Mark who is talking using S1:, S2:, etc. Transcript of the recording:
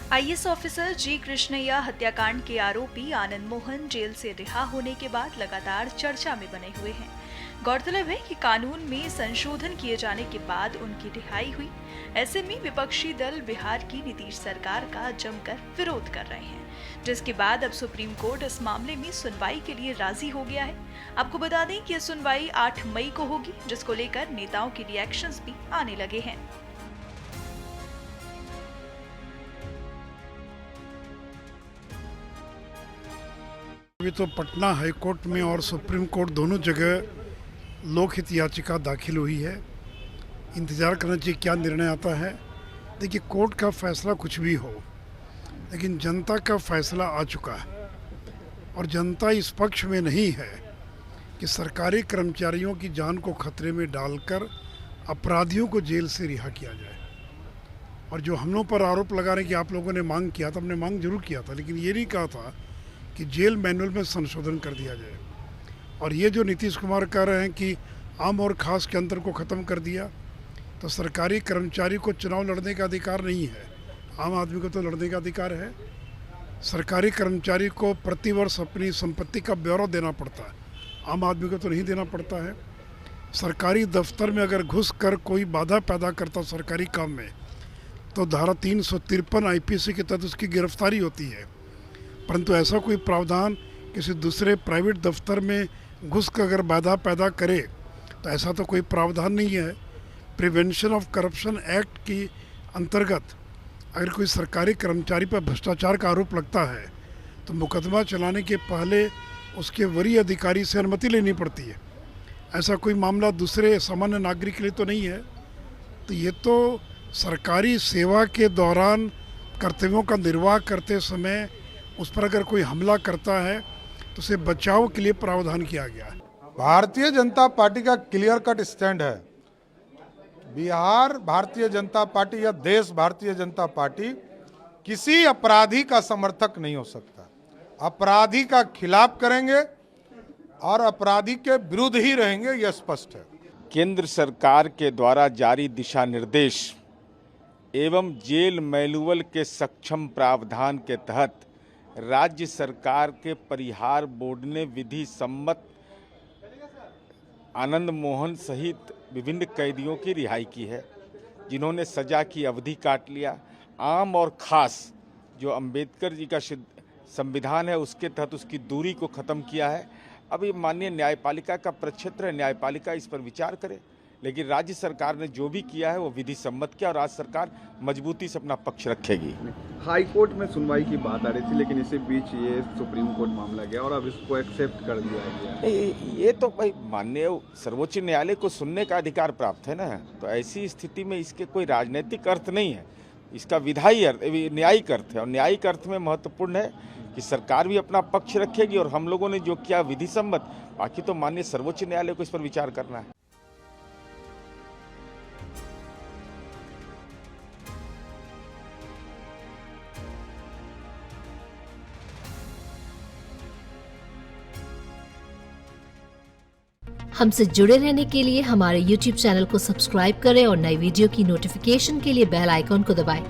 S1: IAS officer जी कृष्णैया हत्याकांड के आरोपी आनंद मोहन जेल से रिहा होने के बाद लगातार चर्चा में बने हुए हैं। गौरतलब है कि कानून में संशोधन किए जाने के बाद उनकी रिहाई हुई। ऐसे में विपक्षी दल बिहार की नीतीश सरकार का जमकर विरोध कर रहे हैं, जिसके बाद अब सुप्रीम कोर्ट इस मामले में सुनवाई के लिए राजी हो गया है। आपको बता दें कि यह सुनवाई 8 मई को होगी, जिसको लेकर नेताओं के रिएक्शंस भी आने लगे हैं।
S2: अभी तो पटना हाई कोर्ट में और सुप्रीम कोर्ट दोनों जगह लोकहित याचिका दाखिल हुई है। इंतज़ार करना चाहिए क्या निर्णय आता है। देखिए, कोर्ट का फैसला कुछ भी हो, लेकिन जनता का फैसला आ चुका है और जनता इस पक्ष में नहीं है कि सरकारी कर्मचारियों की जान को खतरे में डालकर अपराधियों को जेल से रिहा किया जाए। और जो हम लोग पर आरोप लगा रहे हैं कि आप लोगों ने मांग किया था, हमने मांग जरूर किया था, लेकिन ये नहीं कहा था कि जेल मैनुअल में संशोधन कर दिया जाए। और ये जो नीतीश कुमार कह रहे हैं कि आम और खास के अंतर को ख़त्म कर दिया, तो सरकारी कर्मचारी को चुनाव लड़ने का अधिकार नहीं है। आम आदमी को तो लड़ने का अधिकार है। सरकारी कर्मचारी को प्रतिवर्ष अपनी संपत्ति का ब्यौरा देना पड़ता है, आम आदमी को तो नहीं देना पड़ता है। सरकारी दफ्तर में अगर घुस कर कोई बाधा पैदा करता सरकारी काम में, तो धारा 353 आईपीसी के तहत उसकी गिरफ्तारी होती है। परंतु ऐसा कोई प्रावधान किसी दूसरे प्राइवेट दफ्तर में घुस कर अगर बाधा पैदा करे, तो ऐसा तो कोई प्रावधान नहीं है। प्रिवेंशन ऑफ करप्शन एक्ट की अंतर्गत अगर कोई सरकारी कर्मचारी पर भ्रष्टाचार का आरोप लगता है, तो मुकदमा चलाने के पहले उसके वरीय अधिकारी से अनुमति लेनी पड़ती है। ऐसा कोई मामला दूसरे सामान्य नागरिक के लिए तो नहीं है। तो ये तो सरकारी सेवा के दौरान कर्तव्यों का निर्वाह करते समय उस पर अगर कोई हमला करता है तो उसे बचाव के लिए प्रावधान किया गया है।
S3: भारतीय जनता पार्टी का क्लियर कट स्टैंड है। बिहार भारतीय जनता पार्टी या देश भारतीय जनता पार्टी किसी अपराधी का समर्थक नहीं हो सकता। अपराधी का खिलाफ करेंगे और अपराधी के विरुद्ध ही रहेंगे, यह स्पष्ट है।
S4: केंद्र सरकार के द्वारा जारी दिशा निर्देश एवं जेल मैनुअल के सक्षम प्रावधान के तहत राज्य सरकार के परिहार बोर्ड ने विधि सम्मत आनंद मोहन सहित विभिन्न कैदियों की रिहाई की है, जिन्होंने सजा की अवधि काट लिया। आम और खास जो अंबेडकर जी का संविधान है उसके तहत उसकी दूरी को ख़त्म किया है। अभी माननीय न्यायपालिका का प्रक्षेत्र है, न्यायपालिका इस पर विचार करे, लेकिन राज्य सरकार ने जो भी किया है वो विधि सम्मत किया और राज्य सरकार मजबूती से अपना पक्ष रखेगी।
S5: हाई कोर्ट में सुनवाई की बात आ रही थी, लेकिन इसी बीच ये सुप्रीम कोर्ट मामला गया और अब इसको एक्सेप्ट कर दिया गया।
S4: ये तो भाई माननीय सर्वोच्च न्यायालय को सुनने का अधिकार प्राप्त है ना, तो ऐसी स्थिति में इसके कोई राजनीतिक अर्थ नहीं है, इसका विधायी अर्थ न्यायिक अर्थ है। और न्यायिक अर्थ में महत्वपूर्ण है कि सरकार भी अपना पक्ष रखेगी और हम लोगों ने जो किया विधि सम्मत। बाकी तो माननीय सर्वोच्च न्यायालय को इस पर विचार करना है।
S6: हमसे जुड़े रहने के लिए हमारे YouTube चैनल को सब्सक्राइब करें और नई वीडियो की नोटिफिकेशन के लिए बेल आइकॉन को दबाएं।